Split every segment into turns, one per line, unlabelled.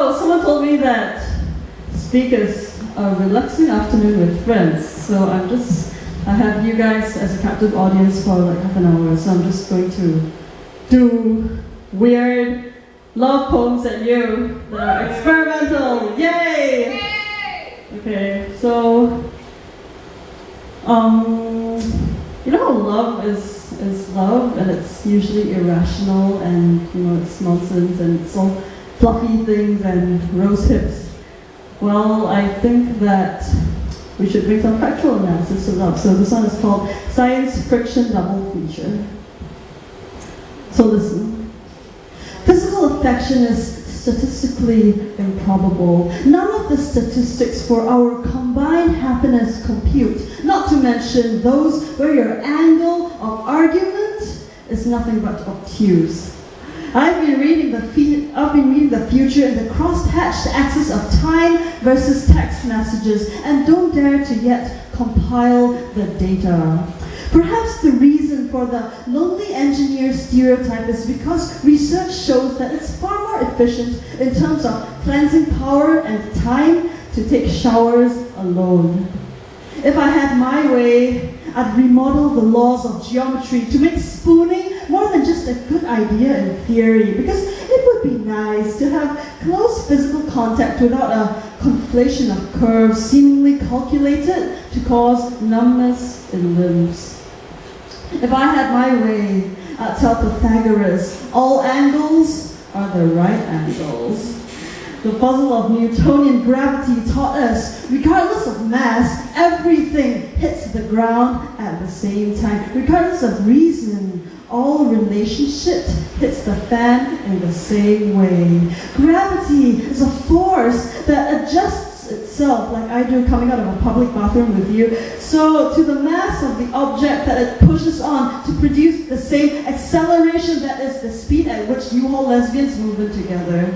So, someone told me that speak is a relaxing afternoon with friends. So I have you guys as a captive audience for like half an hour. So I'm just going to do weird love poems at you that are experimental. Yay! Okay, so you know how love is love, and it's usually irrational, and it's nonsense, and it's all fluffy things and rose hips. Well, I think that we should bring some factual analysis to love. So this one is called Science Friction Double Feature. So listen. Physical affection is statistically improbable. None of the statistics for our combined happiness compute, not to mention those where your angle of argument is nothing but obtuse. I've been reading the future in the cross-hatched axis of time versus text messages and don't dare to yet compile the data. Perhaps the reason for the lonely engineer stereotype is because research shows that it's far more efficient in terms of cleansing power and time to take showers alone. If I had my way, I'd remodel the laws of geometry to make spooning more than just a good idea in theory, because it would be nice to have close physical contact without a conflation of curves seemingly calculated to cause numbness in limbs. If I had my way, I'd tell Pythagoras, all angles are the right angles. The puzzle of Newtonian gravity taught us, regardless of mass, everything hits the ground at the same time. Regardless of reason, all relationship hits the fan in the same way. Gravity is a force that adjusts itself, like I do coming out of a public bathroom with you, so to the mass of the object that it pushes on to produce the same acceleration that is the speed at which you all lesbians move in together.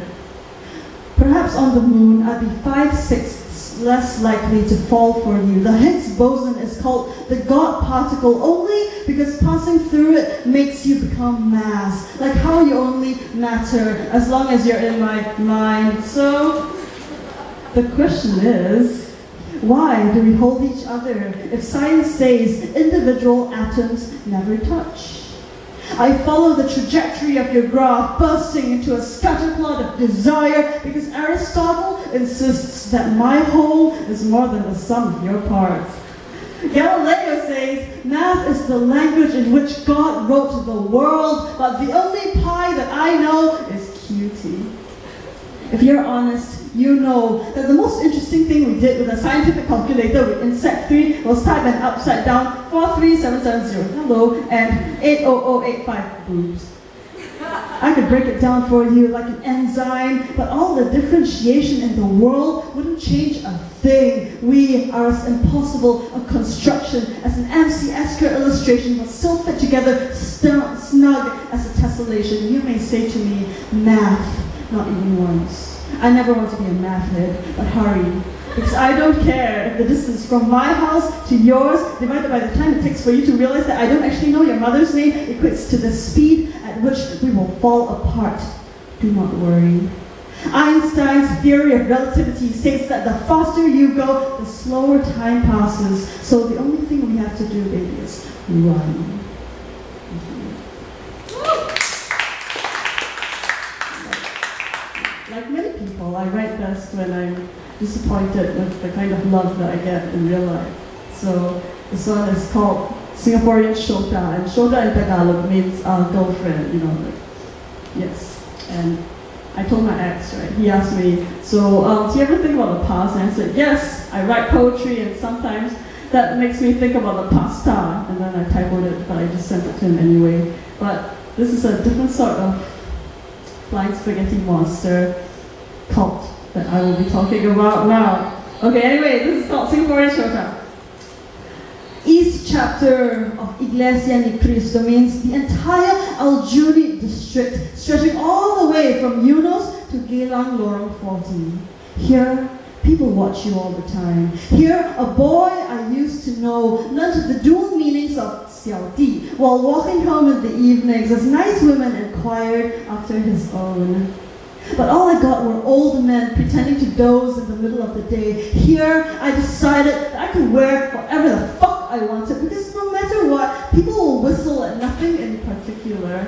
Perhaps on the moon, I'd be 5/6 less likely to fall for you. The Higgs boson is called the God particle only because passing through it makes you become mass. Like how you only matter as long as you're in my mind. So, the question is, why do we hold each other if science says individual atoms never touch? I follow the trajectory of your graph, bursting into a scatterplot of desire, because Aristotle insists that my whole is more than the sum of your parts. Galileo says math is the language in which God wrote the world, but the only pi that I know is QT. If you're honest, you know that the most interesting thing we did with a scientific calculator in Sec 3 was type an upside down 43770, hello, and 80085 boobs. I could break it down for you like an enzyme, but all the differentiation in the world wouldn't change a thing. We are as impossible a construction as an MC Escher illustration, but still fit together snug as a tessellation. You may say to me, math, not even once. I never want to be a math head, but hurry. Because I don't care if the distance from my house to yours, divided by the time it takes for you to realize that I don't actually know your mother's name, equates to the speed at which we will fall apart. Do not worry. Einstein's theory of relativity states that the faster you go, the slower time passes. So the only thing we have to do, baby, is run. Like many people, I write best when I'm disappointed with the kind of love that I get in real life. So this one is called Singaporean Shota, and Shota in Tagalog means girlfriend, yes. And I told my ex, right, he asked me, so do you ever think about the past? And I said, yes, I write poetry and sometimes that makes me think about the pasta. And then I typoed it, but I just sent it to him anyway. But this is a different sort of flying spaghetti monster cult that I will be talking about now. Okay, anyway, this is called Singaporean Shota. East chapter of Iglesia Ni Cristo means the entire Aljunied district, stretching all the way from Eunos to Geylang Lorong 40. Here, people watch you all the time. Here, a boy I used to know learned the dual meanings of Xiao Di while walking home in the evenings as nice women inquired after his own. But all I got were old men pretending to doze in the middle of the day. Here, I decided that I could wear whatever the fuck I wanted, because no matter what, people will whistle at nothing in particular.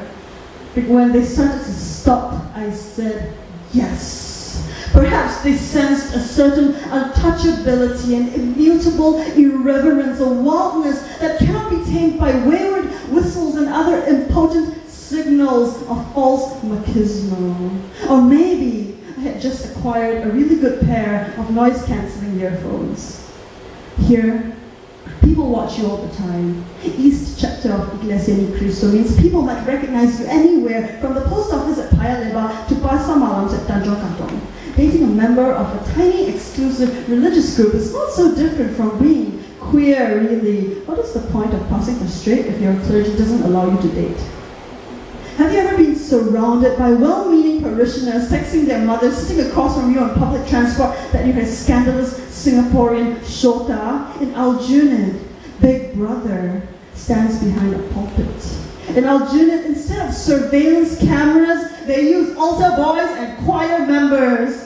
But when they started to stop, I said yes. Perhaps they sensed a certain untouchability, an immutable irreverence, a wildness that cannot be tamed by wayward whistles and other impotent signals of false machismo. Or maybe I had just acquired a really good pair of noise-cancelling earphones. Here, people watch you all the time. East chapter of Iglesia Ni Cristo means people might recognize you anywhere, from the post office at Paya Lebar to Pasar Malams at Tanjong Katong. Dating a member of a tiny, exclusive religious group is not so different from being queer, really. What is the point of passing for straight if your clergy doesn't allow you to date? Have you ever been surrounded by well-meaning parishioners texting their mothers sitting across from you on public transport that you're a scandalous Singaporean shota? In Aljunied, Big Brother stands behind a pulpit. In Aljunied, instead of surveillance cameras, they use altar boys and choir members.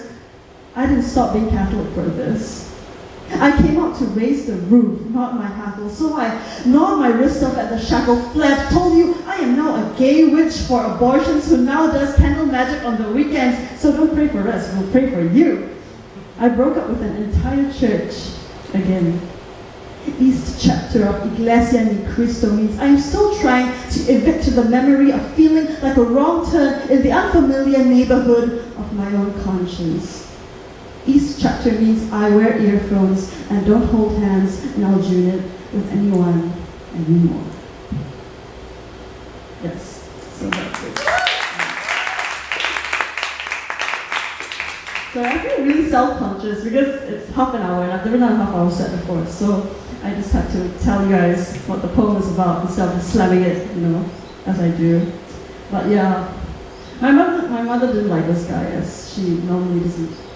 I didn't stop being Catholic for this. I came out to raise the roof, not my hackle, so I gnawed my wrist off at the shackle, fled, told you I am now a gay witch for abortions who now does candle magic on the weekends, so don't pray for us, we'll pray for you. I broke up with an entire church again. East chapter of Iglesia Ni Cristo means I am still trying to evict the memory of feeling like a wrong turn in the unfamiliar neighborhood of my own conscience. East chapter means I wear earphones and don't hold hands in Aljunied with anyone anymore. Yes, so that's it. So I feel really self-conscious because it's half an hour and I've never done a half-hour set before, so I just had to tell you guys what the poem is about instead of just slamming it, as I do. But yeah, my mother didn't like this guy, as she normally doesn't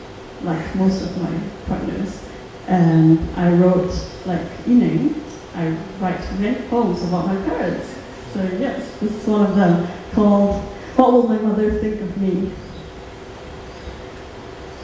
like most of my partners. And I wrote, I write many poems about my parents. So yes, this is one of them, called What Will My Mother Think of Me?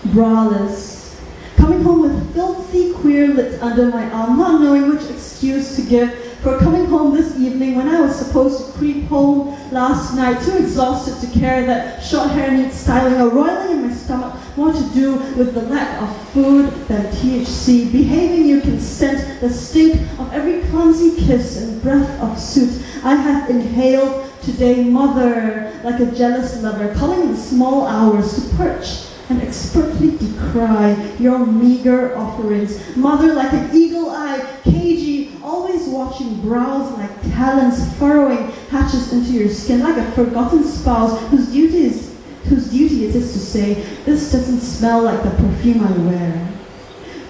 Braless, coming home with filthy queer lips under my arm, not knowing which excuse to give for coming home this evening when I was supposed to creep home last night, too exhausted to care that short hair needs styling, or roiling in my stomach, more to do with the lack of food than THC, behaving you consent, the stink of every clumsy kiss and breath of soot I have inhaled today, mother, like a jealous lover, calling in small hours to perch and expertly decry your meager offerings. Mother, like an eagle-eyed, cagey, always watching brows like talons furrowing hatches into your skin, like a forgotten spouse whose duty it is to say, this doesn't smell like the perfume I wear.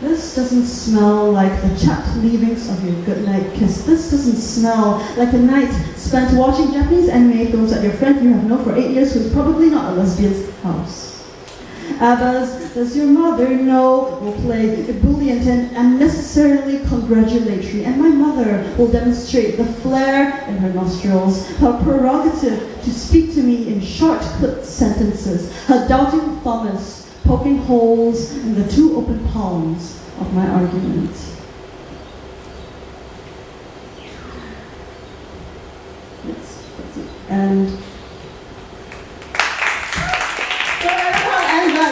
This doesn't smell like the chapped leavings of your goodnight kiss. This doesn't smell like a night spent watching Japanese anime films at your friend you have known for 8 years who's probably not a lesbian's house. Abbas, does your mother know, will play ebullient and unnecessarily congratulatory, and my mother will demonstrate the flare in her nostrils, her prerogative to speak to me in short, clipped sentences, her doubting Thomas poking holes in the two open palms of my argument. Yes, that's it. And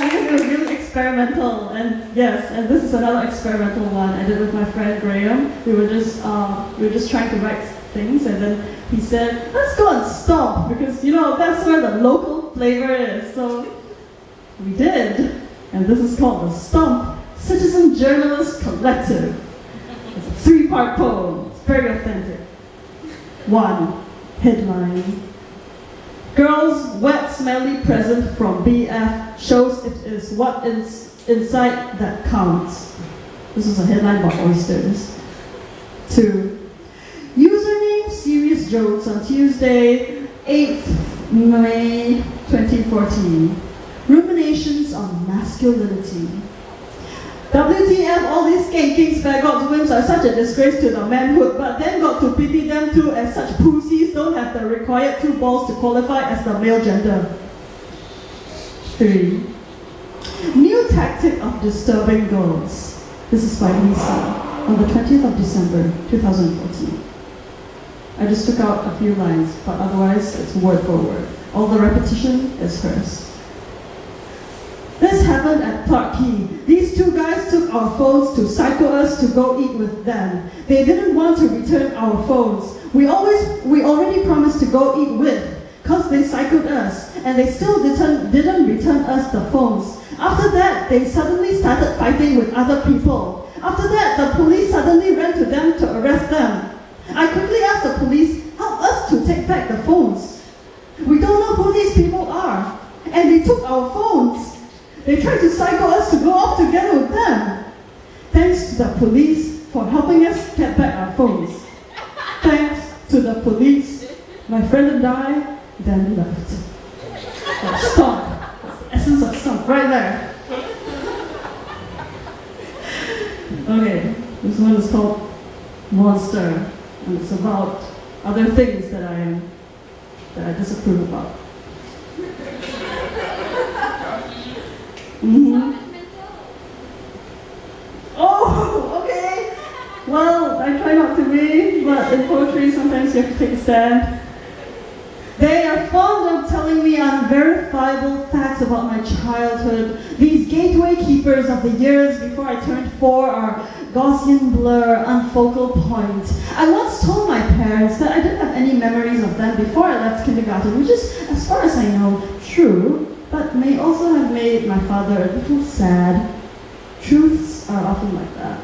because it was really experimental, and yes, and this is another experimental one I did with my friend Graham. We were just trying to write things, and then he said, let's go and STOMP, because that's where the local flavor is. So we did, and this is called the STOMP Citizen Journalist Collective. It's a 3-part poem. It's very authentic. 1. Headline. Girl's wet, smelly present from BF shows it is what is inside that counts. This is a headline about oysters. 2. Username Serious Jokes on Tuesday, 8th May 2014. Ruminations on masculinity. WTF, all these skanking spaggots whims are such a disgrace to the manhood, but then got to pity them too, as such pussies don't have the required 2 balls to qualify as the male gender. 3. New tactic of disturbing girls. This is by Lisa on the 20th of December, 2014. I just took out a few lines, but otherwise it's word for word. All the repetition is hers. This happened at Clark Quay. These two guys took our phones to psycho us to go eat with them. They didn't want to return our phones. We already promised to go eat with, because they psychoed us, and they still didn't return us the phones. After that, they suddenly started fighting with other people. After that, the police suddenly ran to them to arrest them. I quickly asked the police, help us to take back the phones. We don't know who these people are, and they took our phones. They tried to psycho us to go off together with them. Thanks to the police for helping us get back our phones. Thanks to the police, my friend and I then left. STOMP. That's the essence of STOMP, right there. Okay, this one is called Monster, and it's about other things that I disapprove about. Oh, okay. Well, I try not to be, but in poetry sometimes you have to take a stand. They are fond of telling me unverifiable facts about my childhood. These gateway keepers of the years before I turned 4 are Gaussian blur, unfocal point. I once told my parents that I didn't have any memories of them before I left kindergarten, which is, as far as I know, true, but may also have made my father a little sad. Truths are often like that.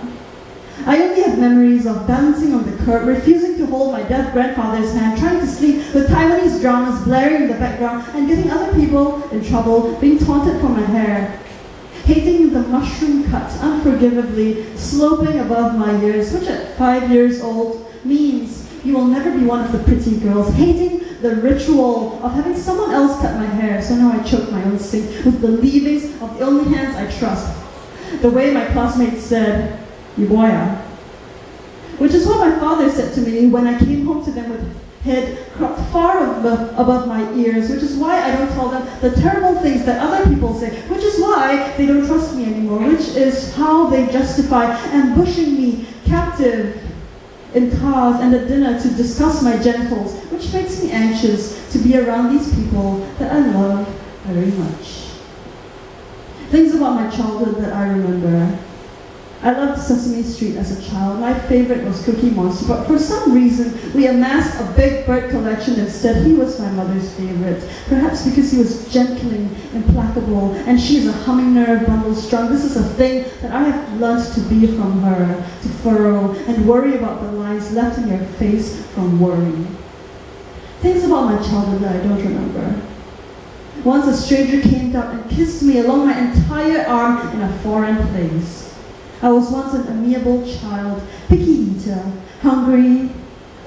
I only have memories of balancing on the curb, refusing to hold my dead grandfather's hand, trying to sleep with Taiwanese dramas blaring in the background, and getting other people in trouble, being taunted for my hair. Hating the mushroom cuts unforgivably, sloping above my ears, which at 5 years old means you will never be one of the pretty girls. Hating the ritual of having someone else cut my hair, so now I choke my own sink with the leavings of the only hands I trust. The way my classmates said, "You boya," which is what my father said to me when I came home to them with head cropped far above my ears, which is why I don't tell them the terrible things that other people say, which is why they don't trust me anymore, which is how they justify ambushing me captive in cars and at dinner to discuss my genitals, which makes me anxious to be around these people that I love very much. Things about my childhood that I remember. I loved Sesame Street as a child. My favorite was Cookie Monster, but for some reason, we amassed a Big Bird collection instead. He was my mother's favorite. Perhaps because he was gentling, implacable, and she's a humming nerve, bundle strung. This is a thing that I have learned to be from her, to furrow and worry about the lines left in your face from worry. Things about my childhood that I don't remember. Once a stranger came down and kissed me along my entire arm in a foreign place. I was once an amiable child, picky eater, hungry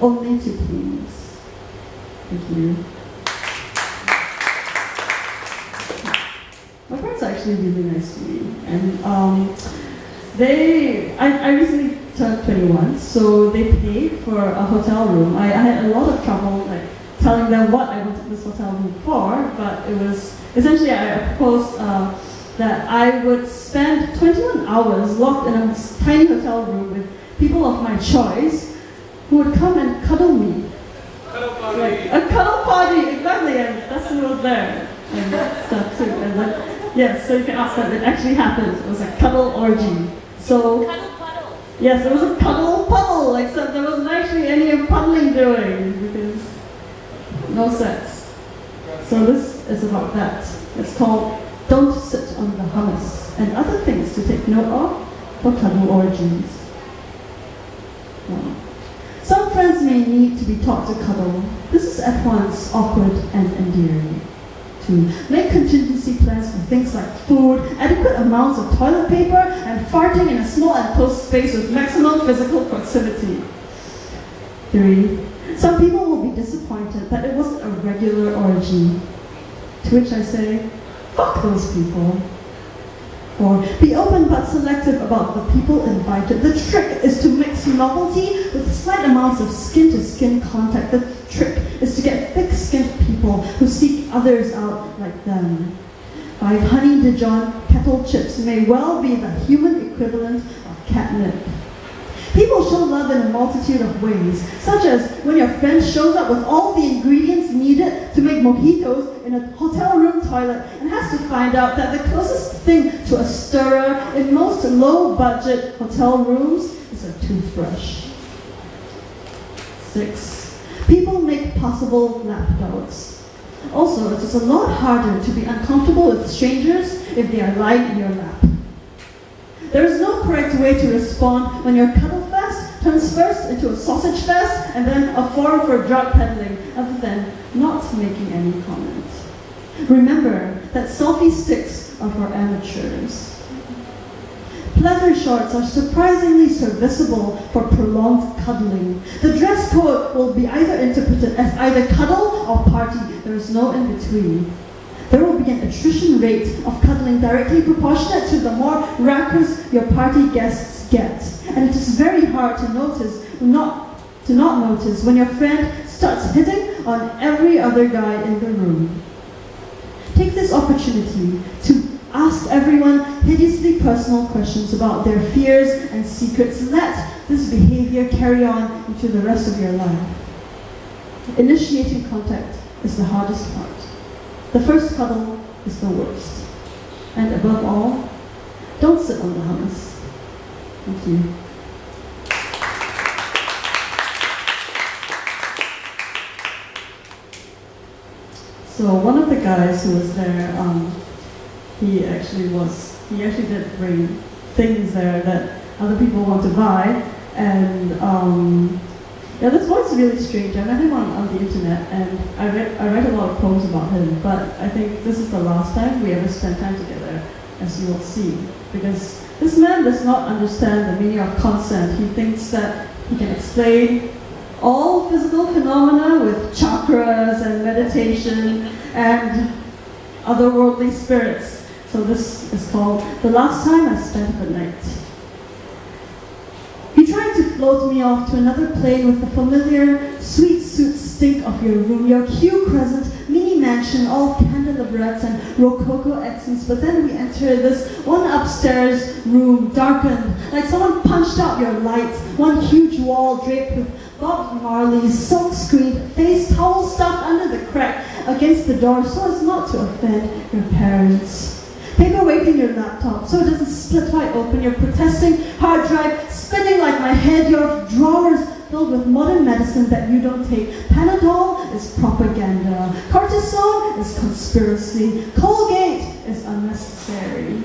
only to please. Thank you. My parents are actually really nice to me, and I recently turned 21, so they paid for a hotel room. I had a lot of trouble telling them what I wanted this hotel room for, but it was essentially I proposed that I would spend 21 hours locked in a tiny hotel room with people of my choice who would come and cuddle me.
Cuddle party!
A cuddle party, exactly, and that's who was there. And stuff too. And yes, so you can ask that, it actually happened. It was a cuddle orgy. So,
Cuddle puddle.
yes, it was a cuddle puddle, except there wasn't actually any puddling doing, because no sex. So this is about that. It's called Don't Sit on the Hummus, and other things to take note of for cuddle orgies. Some friends may need to be taught to cuddle. This is at once awkward and endearing. 2. Make contingency plans for things like food, adequate amounts of toilet paper, and farting in a small enclosed space with maximum physical proximity. 3. Some people will be disappointed that it wasn't a regular orgy. To which I say, fuck those people. 4. Be open but selective about the people invited. The trick is to mix novelty with slight amounts of skin-to-skin contact. The trick is to get thick-skinned people who seek others out like them. 5 honey Dijon kettle chips may well be the human equivalent of catnip. People show love in a multitude of ways, such as when your friend shows up with all the ingredients needed to make mojitos in a hotel room toilet and has to find out that the closest thing to a stirrer in most low-budget hotel rooms is a toothbrush. 6. People make possible lapdogs. Also, it is a lot harder to be uncomfortable with strangers if they are lying in your lap. There is no correct way to respond when your cuddle fest turns first into a sausage fest and then a forum for drug peddling, other than not making any comments. Remember that selfie sticks are for amateurs. Pleather shorts are surprisingly serviceable for prolonged cuddling. The dress code will be either interpreted as either cuddle or party. There is no in between. There will be an attrition rate of cuddling directly proportionate to the more raucous your party guests get. And it is very hard to not notice when your friend starts hitting on every other guy in the room. Take this opportunity to ask everyone hideously personal questions about their fears and secrets. Let this behavior carry on into the rest of your life. Initiating contact is the hardest part. The first cuddle is the worst. And above all, don't sit on the hummus. Thank you. So one of the guys who was there, he actually did bring things there that other people want to buy, and this boy's really strange. I met him on the internet, and I read a lot of poems about him, but I think this is the last time we ever spent time together, as you will see, because this man does not understand the meaning of consent. He thinks that he can explain all physical phenomena with chakras and meditation and otherworldly spirits. So this is called The Last Time I Spent the Night. He tried to float me off to another plane with the familiar sweet suit stink of your room, your Q Crescent mini mansion, all candelabras and rococo accents. But then we entered this one upstairs room, darkened, like someone punched out your lights, one huge wall draped with Bob Marley's silk-screened face towel stuffed under the crack against the door so as not to offend your parents. Paperweight in your laptop so it doesn't split wide open, your protesting hard drive spinning like my head, your drawers filled with modern medicine that you don't take. Panadol is propaganda. Cortisone is conspiracy. Colgate is unnecessary.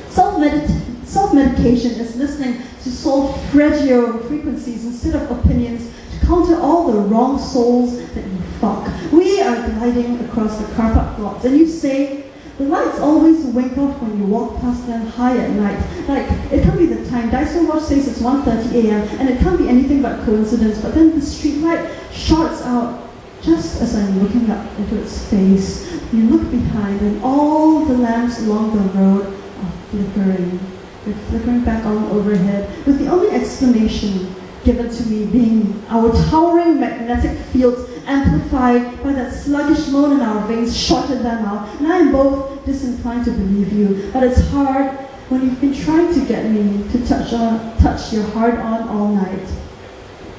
Self-medication is listening to solfeggio frequencies instead of opinions to counter all the wrong souls that you fuck. We are gliding across the car park lots and you say, the lights always wink off when you walk past them high at night. Like, it can be the time. Daiso watch says it's 1:30 a.m. and it can't be anything but coincidence, but then the street light shorts out just as I'm looking up into its face. You look behind and all the lamps along the road are flickering. They're flickering back on overhead, with the only explanation given to me being our towering magnetic fields amplified by that sluggish moan in our veins shorted them out. And I am both disinclined to believe you, but it's hard when you've been trying to get me to touch your heart on all night.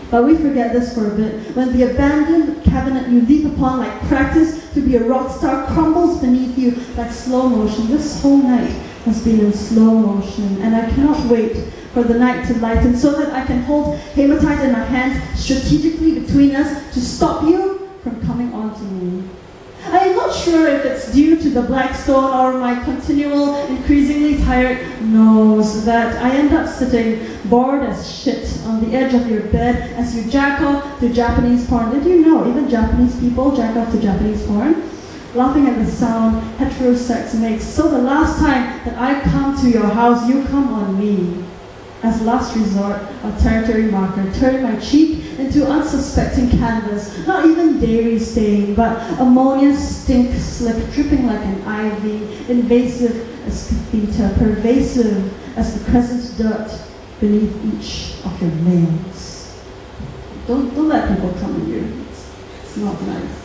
But we forget this for a bit. When the abandoned cabinet you leap upon like practice to be a rock star crumbles beneath you like slow motion. This whole night has been in slow motion, and I cannot wait for the night to lighten so that I can hold hematite in my hands strategically between us to stop you from coming on to me. I am not sure if it's due to the black stone or my continual, increasingly tired nose that I end up sitting bored as shit on the edge of your bed as you jack off to Japanese porn. Did you know even Japanese people jack off to Japanese porn? Laughing at the sound heterosex makes. So the last time that I come to your house, you come on me. As last resort, a territory marker, turning my cheek into unsuspecting canvas, not even dairy stain, but ammonia stink slip, dripping like an ivy, invasive as catheter, pervasive as the crescent dirt beneath each of your nails. Don't let people come in you. It's not nice.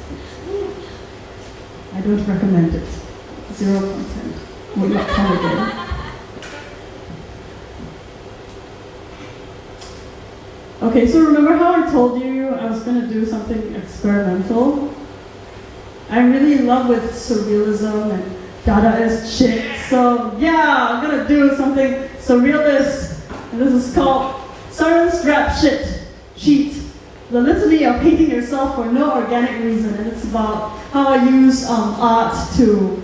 I don't recommend it. Zero content. Would not come again. Okay, so remember how I told you I was going to do something experimental? I'm really in love with Surrealism and Dadaist shit, so yeah, I'm going to do something surrealist, and this is called Surrealist Rap Shit, Cheat, the litany of hating yourself for no organic reason, and it's about how I use art to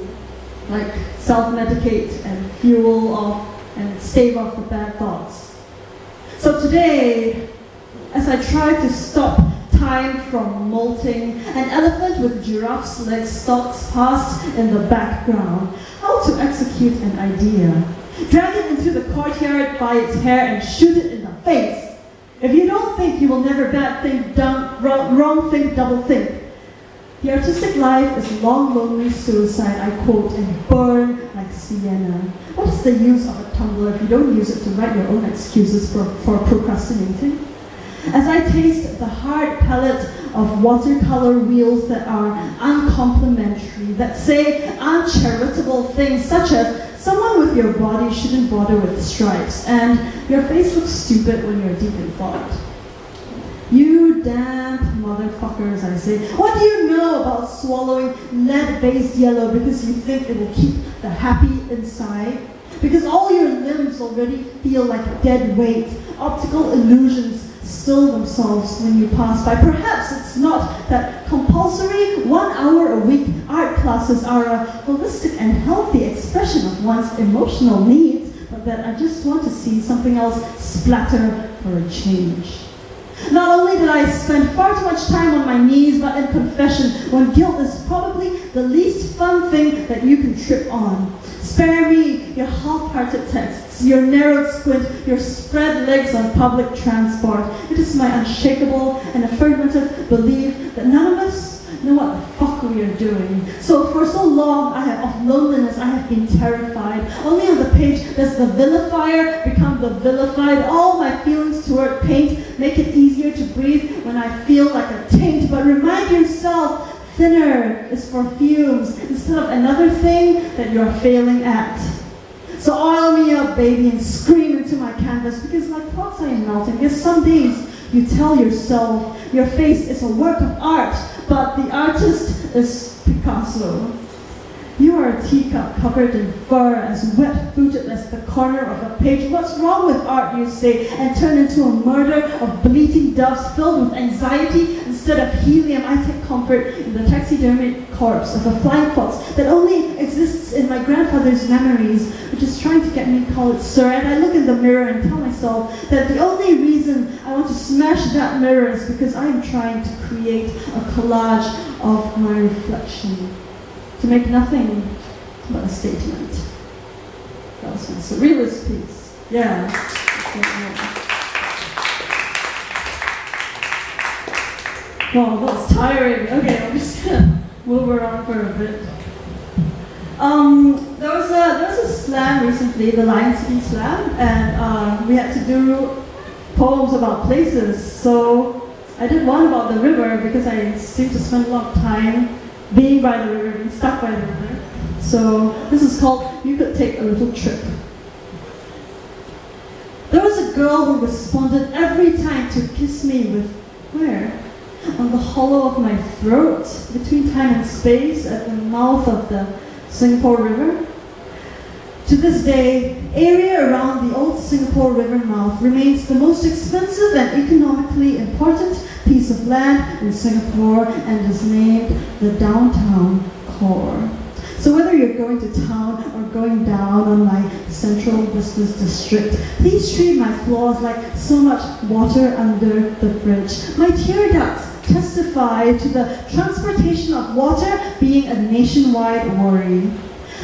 like self-medicate and fuel off and stave off the bad thoughts. So today, as I try to stop time from molting, an elephant with giraffe's legs stalks past in the background. How to execute an idea. Drag it into the courtyard by its hair and shoot it in the face. If you don't think, you will never bad think, wrong think, double think. The artistic life is long, lonely suicide, I quote, and burn like sienna. What is the use of a Tumblr if you don't use it to write your own excuses for procrastinating? As I taste the hard palette of watercolor wheels that are uncomplimentary, that say uncharitable things such as someone with your body shouldn't bother with stripes, and your face looks stupid when you're deep in thought. You damn motherfuckers, I say. What do you know about swallowing lead-based yellow because you think it will keep the happy inside? Because all your limbs already feel like dead weight, optical illusions still themselves when you pass by. Perhaps it's not that compulsory 1 hour a week art classes are a holistic and healthy expression of one's emotional needs, but that I just want to see something else splatter for a change. Not only did I spend far too much time on my knees, but in confession, when guilt is probably the least fun thing that you can trip on. Spare me your half-hearted texts, your narrowed squint, your spread legs on public transport. It is my unshakable and affirmative belief that none of us know what the fuck we are doing. So for so long of loneliness, I have been terrified. Only on the page does the vilifier become the vilified. All my feelings toward paint make it easier to breathe when I feel like a taint. But remind yourself, thinner is for fumes instead of another thing that you're failing at. So oil me up, baby, and scream into my canvas, because like thoughts I am melting. Because some days you tell yourself your face is a work of art, but the artist is Picasso. You are a teacup covered in fur, as wet-footed as the corner of a page. What's wrong with art, you say, and turn into a murder of bleating doves filled with anxiety instead of helium. I take comfort in the taxidermied corpse of a flying fox that only exists in my grandfather's memories, which is trying to get me to call it sir. And I look in the mirror and tell myself that the only reason I want to smash that mirror is because I am trying to create a collage of my reflection. To make nothing but a statement. That was my surrealist piece. Yeah. Wow, that was tiring. Okay, I'm just gonna move around for a bit. There was a slam recently, the Lion City Slam, and we had to do poems about places. So I did one about the river because I seem to spend a lot of time being by the river, being stuck by the river. So this is called You Could Take a Little Trip. There was a girl who responded every time to kiss me with, where? On the hollow of my throat, between time and space, at the mouth of the Singapore River. To this day, area around the old Singapore River mouth remains the most expensive and economically important piece of land in Singapore and is named the downtown core. So whether you're going to town or going down on my central business district, please treat my floors like so much water under the bridge. My tear ducts testify to the transportation of water being a nationwide worry.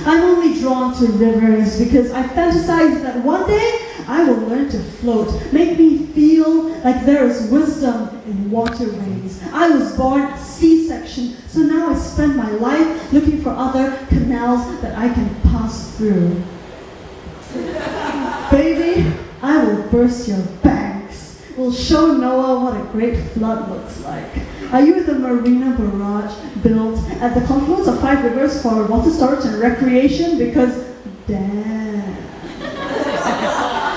I'm only drawn to rivers because I fantasize that one day I will learn to float, make me feel like there is wisdom in waterways. I was born C-section, so now I spend my life looking for other canals that I can pass through. Baby, I will burst your banks. We'll show Noah what a great flood looks like. Are you the marina barrage built at the confluence of 5 rivers for water storage and recreation? Because, damn.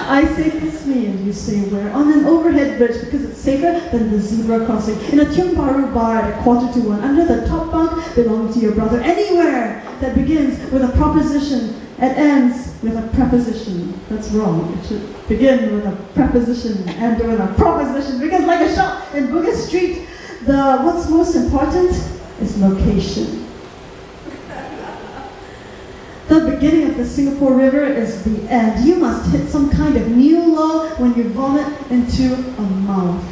I say kiss me and you say where? On an overhead bridge because it's safer than the zebra crossing. In a Tiong Bahru bar at 1:45, under the top bunk belonging to your brother. Anywhere that begins with a proposition and ends with a preposition. That's wrong. It should begin with a preposition and end with a proposition. Because like a shop in Bugis Street, what's most important is location. The beginning of the Singapore River is the end. You must hit some kind of new low when you vomit into a mouth.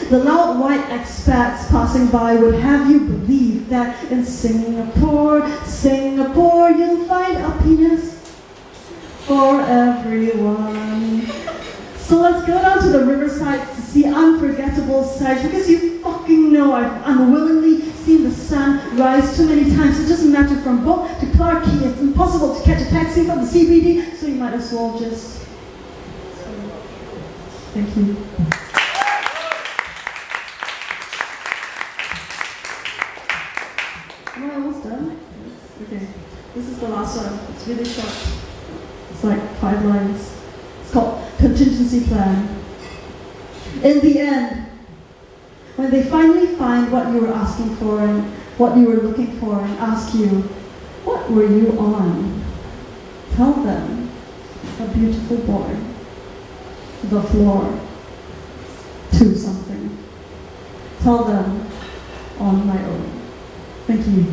The loud white expats passing by would have you believe that in Singapore, you'll find a penis for everyone. So let's go down to the riverside to see unforgettable sights, because you fucking know I've unwillingly seen the sun rise too many times. It doesn't matter from Boat to Clarke Quay. It's impossible to catch a taxi from the CBD, so you might as well just... Thank you. Am I almost done? Okay. This is the last one. It's really short. It's like 5 lines. It's called Contingency Plan. In the end, when they finally find what you were asking for and what you were looking for and ask you, what were you on? Tell them, a beautiful boy, the floor, to something. Tell them, on my own. Thank you.